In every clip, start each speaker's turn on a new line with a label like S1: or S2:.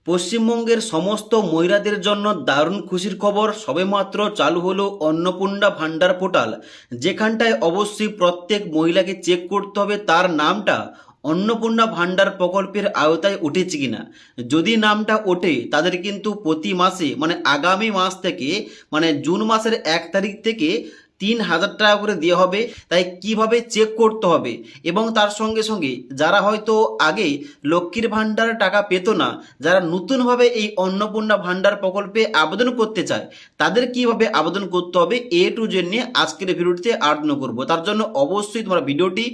S1: পশ্চিমবঙ্গের সমস্ত মহিলাদের জন্য দারুণ খুশির খবর। সবেমাত্র চালু হলো অন্নপূর্ণা ভান্ডার পোর্টাল, যেখানটায় অবশ্যই প্রত্যেক মহিলাকে চেক করতে হবে তার নামটা অন্নপূর্ণা ভান্ডার প্রকল্পের আওতায় উঠেছে কিনা। যদি নামটা ওঠে তাদের কিন্তু প্রতি মাসে আগামী মাস থেকে জুন মাসের 1 তারিখ থেকে 3,000 টাকা করে দেওয়া হবে। তাই কিভাবে চেক করতে হবে এবং তার সঙ্গে সঙ্গে যারা হয়তো আগে লক্ষ্মীর ভাণ্ডার টাকা পেত না, যারা নতুনভাবে এই অন্নপূর্ণা ভাণ্ডার প্রকল্পে আবেদন করতে চায় তাদের কিভাবে আবেদন করতে হবে A to Z নিয়ে আজকের ভিডিওটিতে আলোচনা করব। তার জন্য অবশ্যই তোমরা ভিডিওটি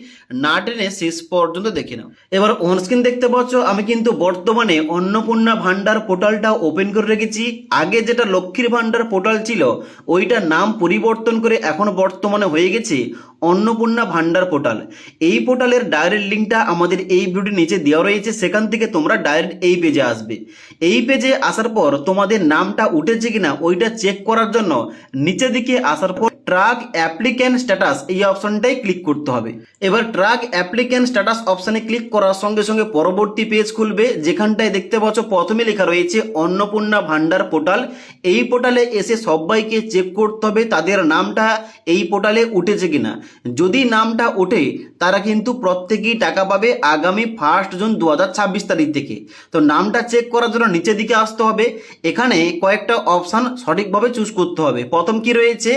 S1: না টেনে শেষ পর্যন্ত দেখে নাও। এবার অনস্ক্রিন দেখতে পাচ্ছ আমি কিন্তু বর্তমানে অন্নপূর্ণা ভাণ্ডার পোর্টালটা ওপেন করে রেখেছি। আগে যেটা লক্ষ্মীর ভাণ্ডার পোর্টাল ছিল ওইটার নাম পরিবর্তন করে এখন বর্তমানে হয়ে গেছে অন্নপূর্ণা ভান্ডার পোর্টাল। এই পোর্টালের ডাইরেক্ট লিঙ্কটা আমাদের এই ভিডিওর নিচে দেওয়া রয়েছে, সেখান থেকে তোমরা ডাইরেক্ট এই পেজে আসবে। এই পেজে আসার পর তোমাদের নামটা উঠেছে কিনা ওইটা চেক করার জন্য নিচের দিকে আসার পর ট্র্যাক অ্যাপ্লিক্যান্ট স্ট্যাটাস এই অপশনটাই ক্লিক করতে হবে। এবার ট্র্যাক অ্যাপ্লিক্যান্ট স্ট্যাটাস অপশনে ক্লিক করার সঙ্গে সঙ্গে পরবর্তী পেজ খুলবে, যেখানটায় দেখতে পাচ্ছ প্রথমে লেখা রয়েছে অন্নপূর্ণা ভান্ডার পোর্টাল। এই পোর্টালে এসে সবাইকে চেক করতে হবে তাদের নামটা এই পোর্টালে উঠেছে কিনা। যদি নামটা ওঠে তারা কিন্তু প্রত্যেকেই টাকা পাবে আগামী 1 জুন 2026 তারিখ থেকে। তো নামটা চেক করার জন্য নিচের দিকে আসতে হবে। এখানে কয়েকটা অপশান সঠিকভাবে চুজ করতে হবে। প্রথম কি রয়েছে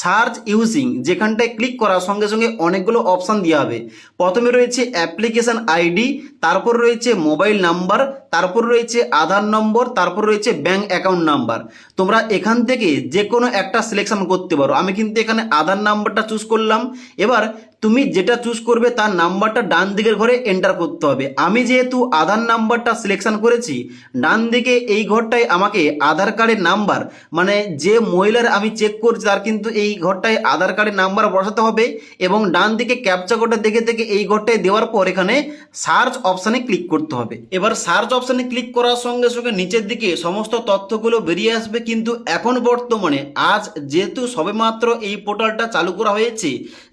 S1: সার্চ ইউজিং, যেখানটায় ক্লিক করার সঙ্গে সঙ্গে অনেকগুলো অপশান দেওয়া হবে। প্রথমে রয়েছে অ্যাপ্লিকেশন আইডি, তারপর রয়েছে মোবাইল নাম্বার, তারপর রয়েছে আধার নম্বর, তারপর রয়েছে ব্যাংক অ্যাকাউন্ট নাম্বার। তোমরা এখান থেকে যে কোনো একটা সিলেকশন করতে পারো। আমি কিন্তু এখানে আধার নাম্বারটা চুজ করলাম। এবার তুমি যেটা চুজ করবে তার নাম্বারটা ডান দিকের ঘরে এন্টার করতে হবে। আমি যেহেতু আধার নাম্বারটা সিলেকশন করেছি, ডান দিকে এই ঘরটায় আমাকে আধার কার্ডের নাম্বার যে মহিলার আমি চেক করছি তার কিন্তু এই ঘরটায় আধার কার্ডের নাম্বার বসাতে হবে এবং ডান দিকে ক্যাপচা কোডটা দেখে থেকে এই ঘরটায় দেওয়ার পর এখানে সার্চ অপশানে ক্লিক করতে হবে। এবার সার্চ অপশানে ক্লিক করার সঙ্গে সঙ্গে নিচের দিকে সমস্ত তথ্যগুলো বেরিয়ে আসবে। কিন্তু এখন বর্তমানে আজ যেহেতু সবেমাত্র এই পোর্টালটা চালু করা হয়েছে,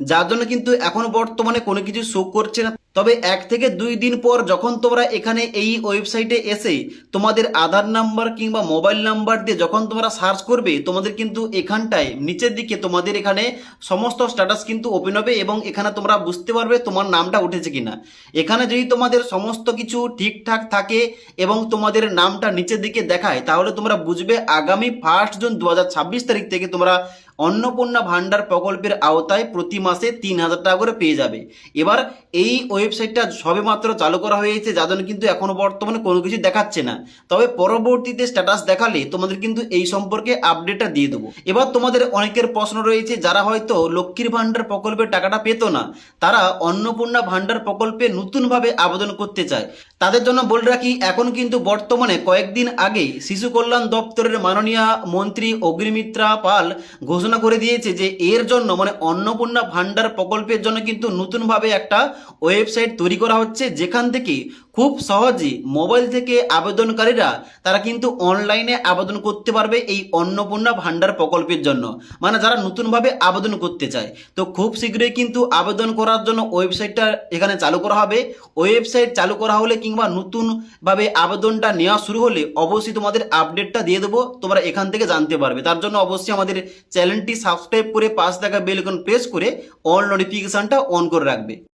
S1: যার জন্য কিন্তু এখন বর্তমানে কোনো কিছু শো করছে না। তবে 1 থেকে 2 দিন পর যখন তোমরা এখানে এই ওয়েবসাইটে এসে তোমাদের আধার নাম্বার কিংবা মোবাইল নাম্বার দিয়ে যখন তোমরা সার্চ করবে, তোমাদের কিন্তু এখানটায় নিচের দিকে তোমাদের এখানে সমস্ত স্ট্যাটাস কিন্তু ওপেন হবে এবং এখানে তোমরা বুঝতে পারবে তোমার নামটা উঠেছে কিনা। এখানে যদি তোমাদের সমস্ত কিছু ঠিকঠাক থাকে এবং তোমাদের নামটা নিচের দিকে দেখায়, তাহলে তোমরা বুঝবে আগামী 1 জুন 2026 তারিখ থেকে তোমরা অন্নপূর্ণা ভান্ডার প্রকল্পের আওতায় প্রতি মাসে 3,000 টাকা করে পেয়ে যাবে। এবার এই ওয়েবসাইটটা সবেমাত্র চালু করা হয়েছে, যার জন্য কিন্তু এখনো বর্তমানে কোনো কিছু দেখাচ্ছে না। তবে পরবর্তীতে স্ট্যাটাস দেখালে তোমাদের কিন্তু এই সম্পর্কে আপডেটটা দিয়ে দেবো। এবার তোমাদের অনেকের প্রশ্ন রয়েছে, যারা হয়তো লক্ষ্মীর ভান্ডার প্রকল্পের টাকাটা পেত না, তারা অন্নপূর্ণা ভান্ডার প্রকল্পে নতুনভাবে আবেদন করতে চায়। তাদের জন্য বলে রাখি, এখন কিন্তু বর্তমানে কয়েকদিন আগে শিশু কল্যাণ দপ্তরের মাননীয় মন্ত্রী অগ্নিমিত্রা পাল ঘোষণা করে দিয়েছে যে এর জন্য অন্নপূর্ণা ভান্ডার প্রকল্পের জন্য কিন্তু নতুনভাবে একটা ওয়েবসাইট তৈরি করা হচ্ছে, যেখান থেকে খুব সহজে মোবাইল থেকে আবেদনকারীরা তারা কিন্তু অনলাইনে আবেদন করতে পারবে এই অন্নপূর্ণা ভান্ডার প্রকল্পের জন্য। যারা নতুনভাবে আবেদন করতে চায়, তো খুব শীঘ্রই কিন্তু আবেদন করার জন্য ওয়েবসাইটটা এখানে চালু করা হবে। ওয়েবসাইট চালু করা হলে কিংবা নতুনভাবে আবেদনটা নেওয়া শুরু হলে অবশ্যই তোমাদের আপডেটটা দিয়ে দেবো, তোমরা এখান থেকে জানতে পারবে। তার জন্য অবশ্যই আমাদের চ্যানেলটি সাবস্ক্রাইব করে পাশে থাকা বেল আইকন প্রেস করে অল নোটিফিকেশনটা অন করে রাখবে।